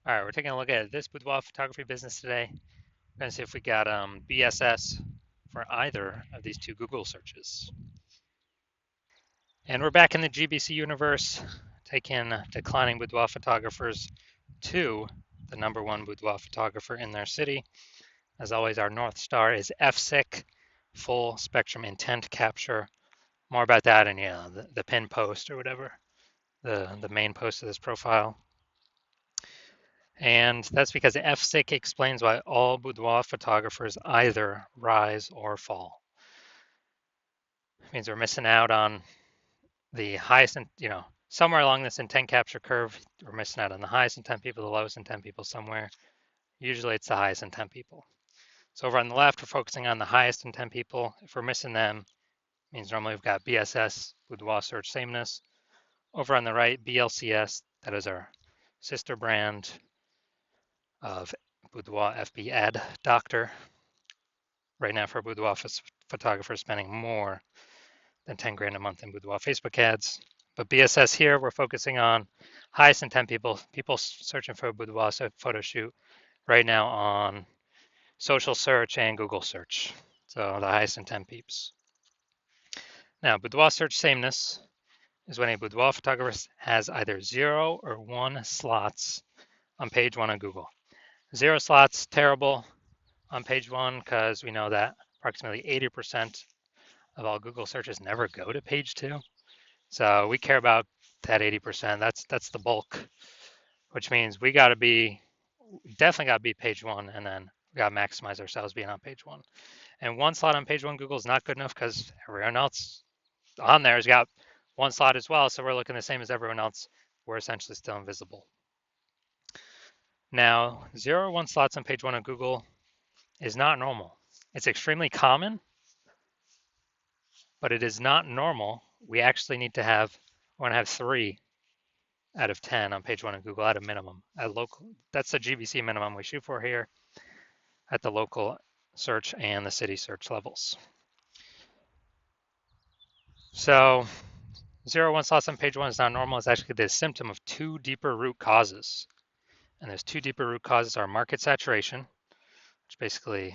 All right, we're taking a look at this boudoir photography business today. We're going to see if we got BSS for either of these two Google searches. And we're back in the GBC universe, taking declining boudoir photographers to the #1 boudoir photographer in their city. As always, our North Star is FSIC, full spectrum intent capture. More about that in the pin post or whatever, the main post of this profile. And that's because FSIC explains why all boudoir photographers either rise or fall. It means we're missing out on the highest, somewhere along this intent capture curve, we're missing out on the highest intent people, the lowest intent people somewhere. Usually it's the highest intent people. So over on the left, we're focusing on the highest intent people. If we're missing them, it means normally we've got BSS, Boudoir Search Sameness. Over on the right, BLCS, that is our sister brand of Boudoir FB Ad Doctor. Right now for a boudoir photographer spending more than 10 grand a month in boudoir Facebook ads. But BSS here, we're focusing on highest intent people searching for a boudoir photo shoot right now on social search and Google search. So the highest intent peeps. Now, boudoir search sameness is when a boudoir photographer has either 0 or 1 slots on page 1 of Google. 0 slots, terrible on page 1 because we know that approximately 80% of all Google searches never go to page 2. So we care about that 80%. That's the bulk, which means we definitely got to be page 1, and then we got to maximize ourselves being on page 1. And 1 slot on page 1 Google is not good enough because everyone else on there has got 1 slot as well. So we're looking the same as everyone else. We're essentially still invisible. Now, 0 or 1 slots on page 1 of Google is not normal. It's extremely common, but it is not normal. We actually need to want to have 3 out of 10 on page 1 of Google at a minimum. That's the GBC minimum we shoot for here at the local search and the city search levels. So 0, 1 slots on page 1 is not normal. It's actually the symptom of 2 deeper root causes. And those 2 deeper root causes are market saturation, which basically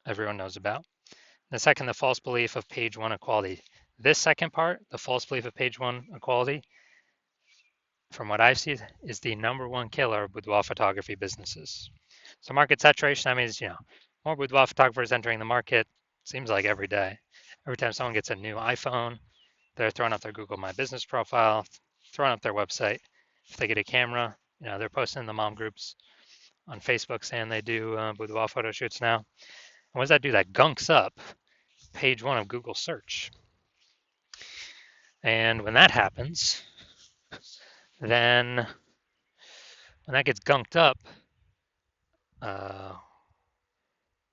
everyone knows about. And the second, the false belief of page 1 equality. This second part, the false belief of page 1 equality, from what I see, is the #1 killer of boudoir photography businesses. So market saturation, that means, more boudoir photographers entering the market, seems like every day. Every time someone gets a new iPhone, they're throwing up their Google My Business profile, throwing up their website. If they get a camera, they're posting in the mom groups on Facebook saying they do boudoir photo shoots now. And what does that do? That gunks up page 1 of Google search. And when that happens, then when that gets gunked up,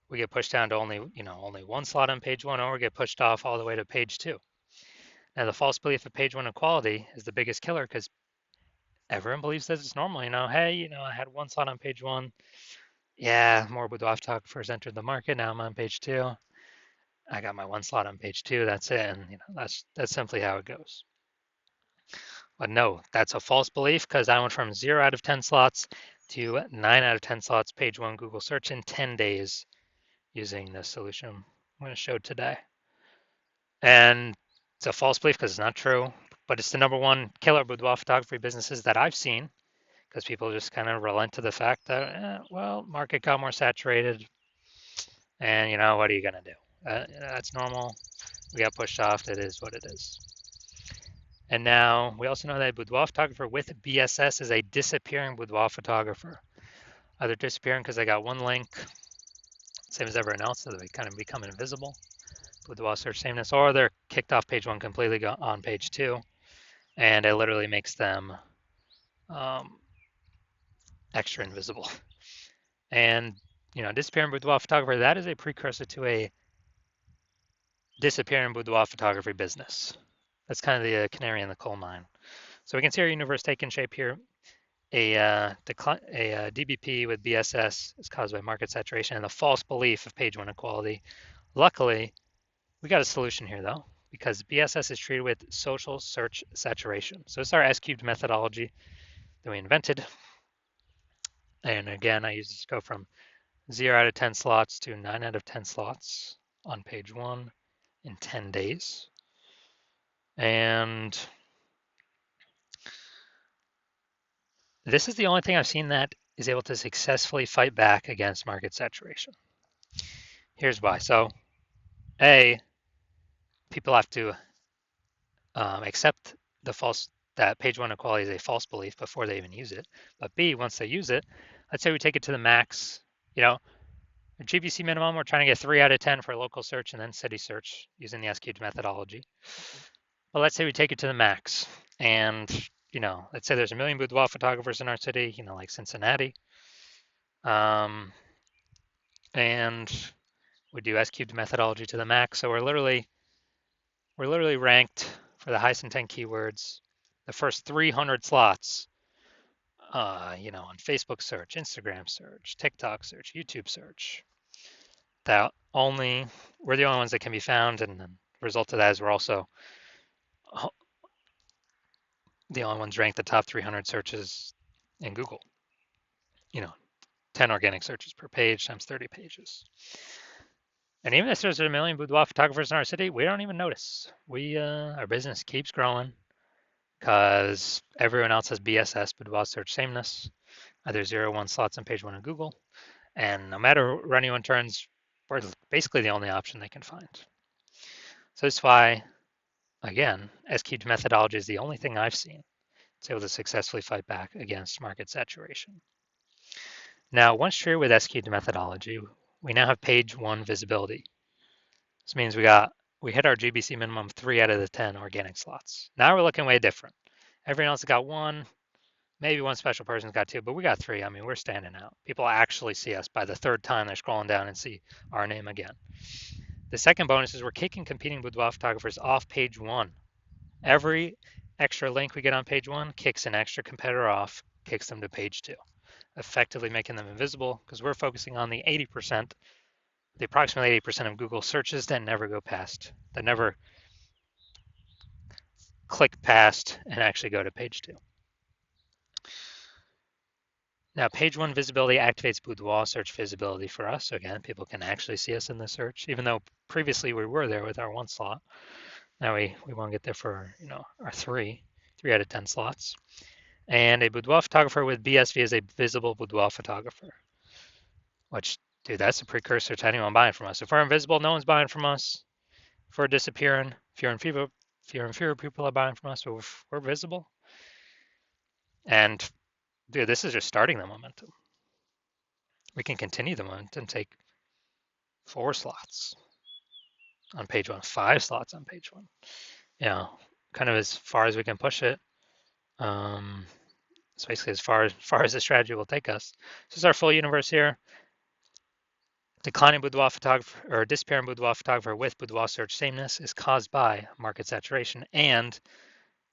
we get pushed down to only 1 slot on page 1, or we get pushed off all the way to page 2. Now, the false belief of page 1 equality is the biggest killer because everyone believes that it's normal. Hey, I had 1 slot on page 1. Yeah, more boudoir photographers entered the market. Now I'm on page 2. I got my 1 slot on page 2. That's it. And that's simply how it goes. But no, that's a false belief because I went from 0 out of 10 slots to 9 out of 10 slots page 1 Google search in 10 days using this solution I'm going to show today. And it's a false belief because it's not true, but it's the #1 killer boudoir photography businesses that I've seen because people just kind of relent to the fact that, market got more saturated, and what are you going to do? That's normal. We got pushed off. It is what it is. And now we also know that a boudoir photographer with BSS is a disappearing boudoir photographer. Either disappearing because they got 1 link, same as everyone else, so they kind of become invisible, boudoir search sameness, or they're kicked off page 1 completely on page 2, and it literally makes them extra invisible. And disappearing boudoir photographer, that is a precursor to a disappearing boudoir photography business. That's kind of the canary in the coal mine. So we can see our universe taking shape here. A DBP with BSS is caused by market saturation and the false belief of page 1 equality. Luckily, we got a solution here though, because BSS is treated with social search saturation. So it's our S-cubed methodology that we invented. And again, I use this to go from 0 out of 10 slots to 9 out of 10 slots on page 1 in 10 days. And this is the only thing I've seen that is able to successfully fight back against market saturation. Here's why. So, A, people have to accept that page 1 equality is a false belief before they even use it. But B, once they use it, let's say we take it to the max, you know, GBC minimum, we're trying to get 3 out of 10 for local search and then city search using the S-cubed methodology. Well, let's say we take it to the max, and let's say there's a million boudoir photographers in our city, like Cincinnati, and we do S-cubed methodology to the max. So we're literally ranked for the highest intent keywords, the first 300 slots, on Facebook search, Instagram search, TikTok search, YouTube search. We're the only ones that can be found, and the result of that is we're also the only ones ranked the top 300 searches in Google. 10 organic searches per page times 30 pages. And even if there's a million boudoir photographers in our city, we don't even notice. Our business keeps growing because everyone else has BSS, boudoir search sameness, either 0 or 1 slots on page 1 of Google. And no matter where anyone turns, we're basically the only option they can find. So that's why, again, S-cubed methodology is the only thing I've seen that's able to successfully fight back against market saturation. Now, once you're with S-cubed methodology, we now have page 1 visibility. This means we hit our GBC minimum 3 out of the 10 organic slots. Now we're looking way different. Everyone else got 1, maybe one special person's got 2, but we got 3. I mean, we're standing out. People actually see us by the 3rd time they're scrolling down and see our name again. The second bonus is we're kicking competing boudoir photographers off page 1. Every extra link we get on page 1 kicks an extra competitor off, kicks them to page 2, effectively making them invisible because we're focusing on the approximately 80% of Google searches that never click past and actually go to page 2. Now, page 1 visibility activates boudoir search visibility for us. So again, people can actually see us in the search, even though previously we were there with our 1 slot. Now we want to get there for our 3 out of 10 slots. And a boudoir photographer with BSV is a visible boudoir photographer, which, dude, that's a precursor to anyone buying from us. If we're invisible, no one's buying from us. If we're disappearing, fewer and fewer people are buying from us, but if we're visible. And dude, this is just starting the momentum. We can continue the momentum and take 4 slots on page 1, 5 slots on page 1. Kind of as far as we can push it. It's basically as far as the strategy will take us. This is our full universe here. Declining boudoir photographer or disappearing boudoir photographer with boudoir search sameness is caused by market saturation and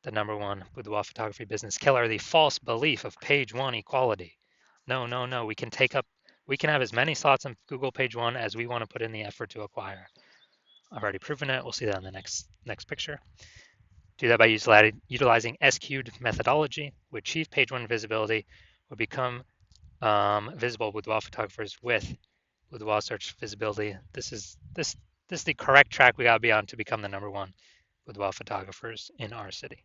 the number 1 boudoir photography business killer, the false belief of page 1 equality. No. We can have as many slots on Google page 1 as we want to put in the effort to acquire. I've already proven it. We'll see that in the next picture. Do that by utilizing S-cubed methodology. We achieve page 1 visibility. We become visible boudoir photographers with boudoir search visibility. This is the correct track we gotta be on to become the number 1 boudoir photographers in our city.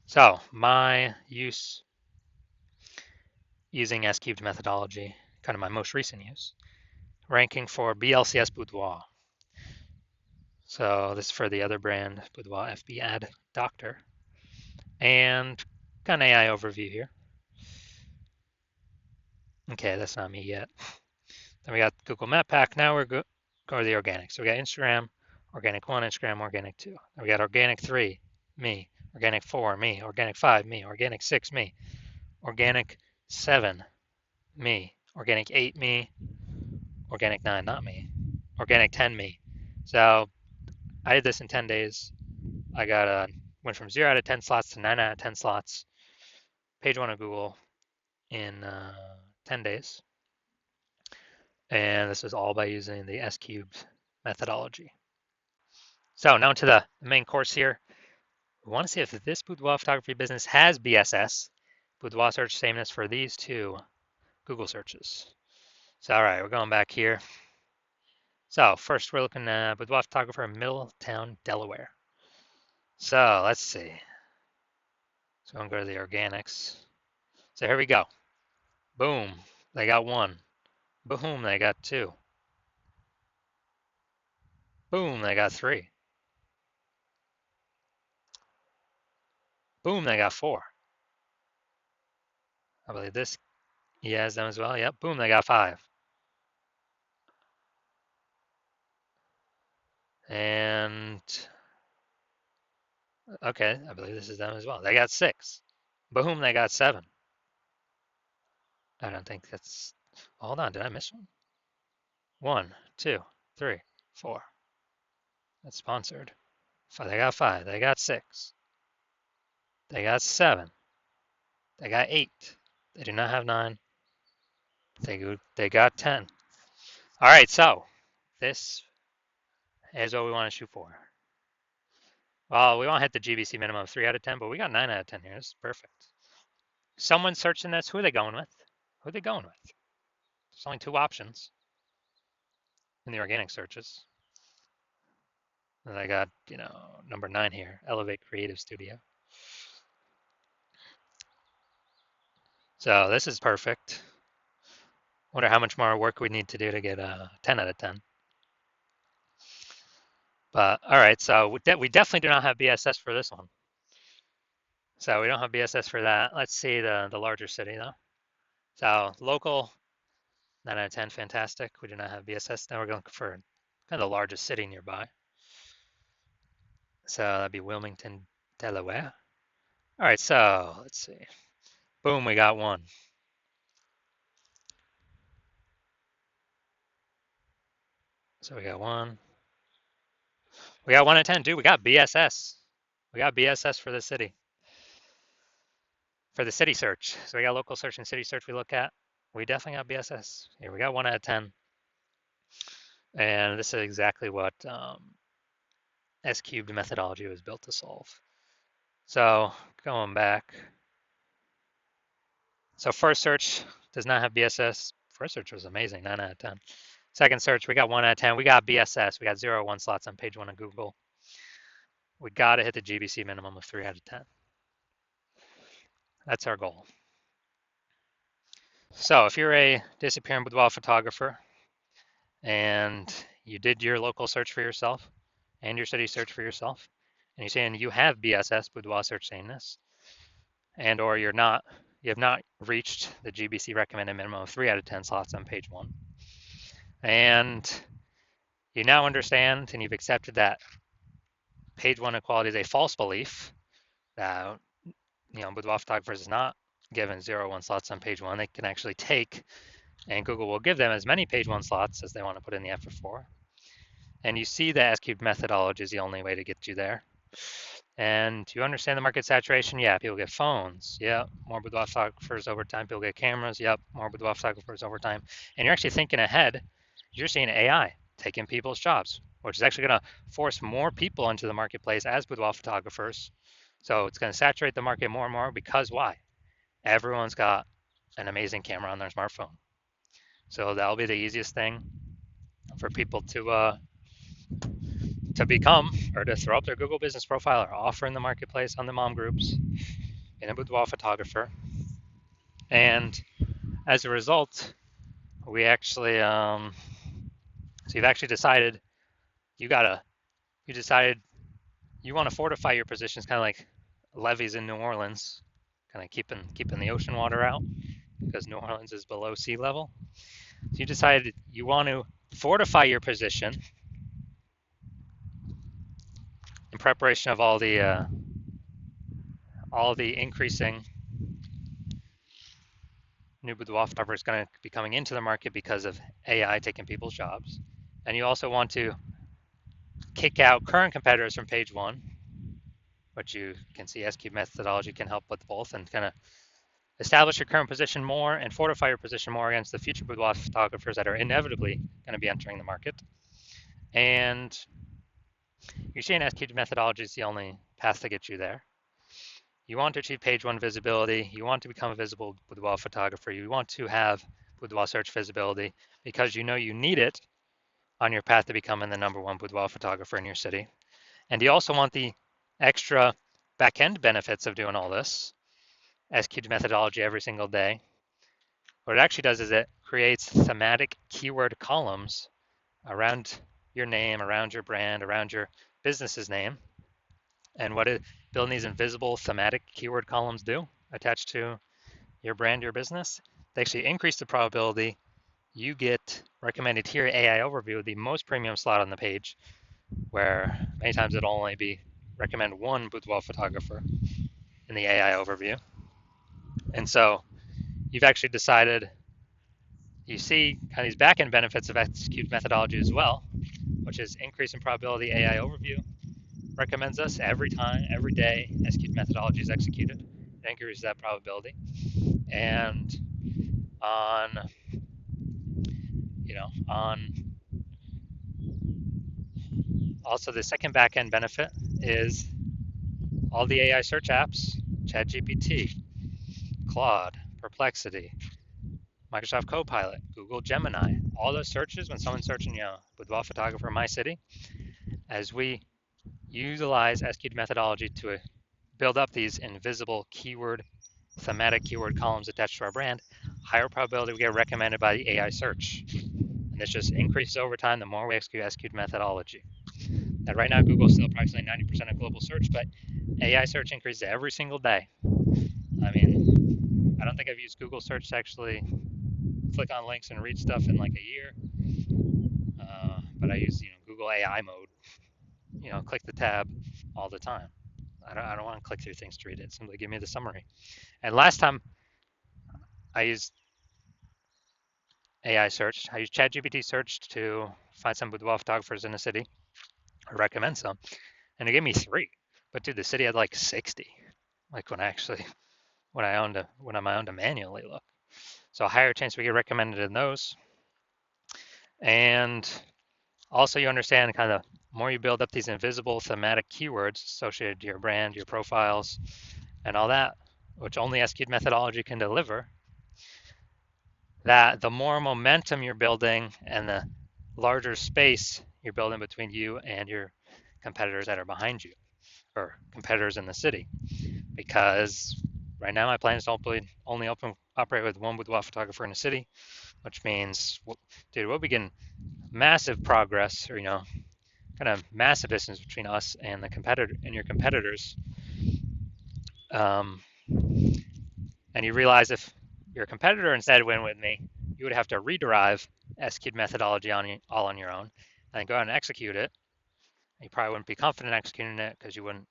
So my use using S-cubed methodology, kind of my most recent use, ranking for BLCS Boudoir. So this is for the other brand, Boudoir FB Ad Doctor. And got an AI overview here. Okay, that's not me yet. Then we got Google Map Pack. Now we're go to the organic. So we got Instagram, organic 1, Instagram, organic 2. Then we got organic 3, me. Organic 4, me. Organic 5, me. Organic 6, me. Organic 7, me. Organic 8, me. Organic 9, not me. Organic 10, me. So I did this in 10 days. I went from 0 out of 10 slots to 9 out of 10 slots. Page 1 of Google in 10 days. And this is all by using the S-cubed methodology. So now to the main course here. We want to see if this boudoir photography business has BSS, Boudoir search sameness for these two Google searches. So, all right, we're going back here. So first we're looking at boudoir photographer in Middletown, Delaware. So let's see. So I'm going to go to the organics. So here we go. Boom, they got one. Boom, they got two. Boom, they got three. Boom, they got four. I believe this, he has them as well. Yep, boom, they got five. And okay, I believe this is them as well. They got six. Boom, they got seven. I don't think that's, hold on, did I miss one? One, two, three, four. That's sponsored. They got five. They got six. They got seven. They got eight. They do not have nine. They got 10. All right, so this is what we want to shoot for. Well, we want to hit the GBC minimum of 3 out of 10, but we got 9 out of 10 here. This is perfect. Someone searching this, who are they going with? Who are they going with? There's only two options in the organic searches. And I got, number 9 here, Elevate Creative Studio. So this is perfect. Wonder how much more work we need to do to get a 10 out of 10. But all right, so we definitely do not have BSS for this one. So we don't have BSS for that. Let's see the larger city though. So local, 9 out of 10, fantastic. We do not have BSS. Now we're going for kind of the largest city nearby. So that'd be Wilmington, Delaware. All right, so let's see. Boom, we got one. So we got one. We got 1 out of 10, dude. We got BSS. We got BSS for the city. For the city search. So we got local search and city search we look at. We definitely got BSS. Here we got 1 out of 10. And this is exactly what S-cubed methodology was built to solve. So going back. So first search does not have BSS. First search was amazing, 9 out of 10. Second search, we got 1 out of 10. We got BSS. We got 0 1 slots on page 1 of Google. We got to hit the GBC minimum of 3 out of 10. That's our goal. So if you're a disappearing boudoir photographer and you did your local search for yourself and your city search for yourself, and you're saying you have BSS, boudoir search sameness, and or you have not reached the GBC recommended minimum of 3 out of 10 slots on page 1, and you now understand and you've accepted that page 1 equality is a false belief, that boudoir photographers is not given 0 1 slots on page 1. They can actually take, and Google will give them as many page 1 slots as they want to put in the effort for. And you see the S-cubed methodology is the only way to get you there. And you understand the market saturation? Yeah, people get phones. Yeah, more boudoir photographers over time. People get cameras. Yep, more boudoir photographers over time. And you're actually thinking ahead. You're seeing AI taking people's jobs, which is actually going to force more people into the marketplace as boudoir photographers. So it's going to saturate the market more and more because why? Everyone's got an amazing camera on their smartphone. So that'll be the easiest thing for people to become or to throw up their Google business profile or offer in the marketplace on the mom groups in a boudoir photographer. And as a result, we actually, so you've actually decided you decided you want to fortify your positions, kind of like levees in New Orleans, kind of keeping the ocean water out because New Orleans is below sea level. So you decided you want to fortify your position in preparation of all the increasing new boudoir photographers going to be coming into the market because of AI taking people's jobs. And you also want to kick out current competitors from page 1, which you can see S-cubed methodology can help with both, and kind of establish your current position more and fortify your position more against the future boudoir photographers that are inevitably going to be entering the market. And you're seeing S-cubed methodology is the only path to get you there. You want to achieve page one visibility. You want to become a visible boudoir photographer. You want to have boudoir search visibility because you know you need it on your path to becoming the #1 boudoir photographer in your city. And you also want the extra back-end benefits of doing all this, execute methodology every single day. What it actually does is it creates thematic keyword columns around your name, around your brand, around your business's name. And what building these invisible thematic keyword columns do attached to your brand, your business, they actually increase the probability you get recommended here AI overview, the most premium slot on the page, where many times it'll only be recommend one boudoir photographer in the AI overview. And so you've actually decided, you see kind of these back-end benefits of execute methodology as well, which is increase in probability AI overview recommends us every time, every day, execute methodology is executed. It increases that probability. And on, on also the second back-end benefit is all the AI search apps, ChatGPT, Claude, Perplexity, Microsoft Copilot, Google Gemini, all those searches when someone's searching, boudoir photographer in my city, as we utilize SQL methodology to build up these invisible thematic keyword columns attached to our brand, higher probability we get recommended by the AI search. And this just increases over time the more we execute SQL methodology. Now, right now, Google's still approximately 90% of global search, but AI search increases every single day. I mean, I don't think I've used Google search to actually click on links and read stuff in like a year. But I use, Google AI mode, click the tab all the time. I don't want to click through things to read it. Simply give me the summary. And last time I used AI search, I used ChatGPT search to find some boudoir photographers in the city, or recommend some, and it gave me 3. But dude, the city had like 60. Like when I owned to manually look. So a higher chance we get recommended in those. And also you understand kind of more you build up these invisible thematic keywords associated to your brand, your profiles, and all that, which only SQL methodology can deliver, that the more momentum you're building and the larger space you're building between you and your competitors that are behind you, or competitors in the city. Because right now my plan is to only operate with one boudoir photographer in the city, which means, dude, we'll begin massive progress, or kind of massive distance between us and your competitors. And you realize if your competitor instead went with me, you would have to rederive SQL methodology all on your own, and then go out and execute it. You probably wouldn't be confident executing it because you wouldn't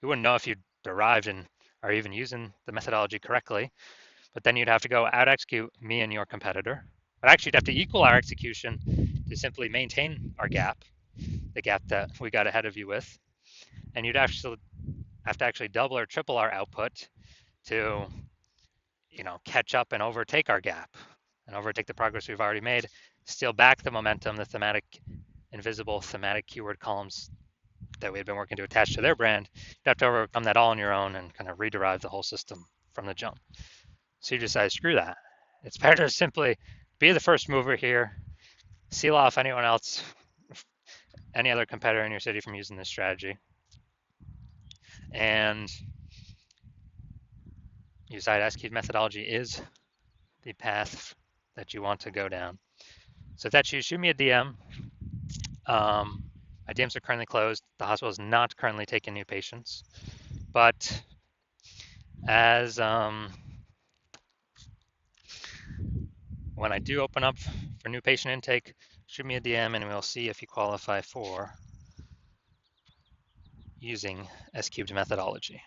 know if you derived and are even using the methodology correctly. But then you'd have to go out execute me and your competitor. But actually, you'd have to equal our execution to simply maintain our gap, the gap that we got ahead of you with. And you'd actually have to actually double or triple our output to, catch up and overtake our gap and overtake the progress we've already made, steal back the momentum, the invisible thematic keyword columns that we had been working to attach to their brand. You'd have to overcome that all on your own and kind of rederive the whole system from the jump. So you decide, screw that. It's better to simply be the first mover here, seal off anyone else, any other competitor in your city from using this strategy. And you decide SQL methodology is the path that you want to go down. So if that's you, shoot me a DM. My DMs are currently closed. The hospital is not currently taking new patients. But as when I do open up for new patient intake, shoot me a DM and we'll see if you qualify for using S-cubed methodology.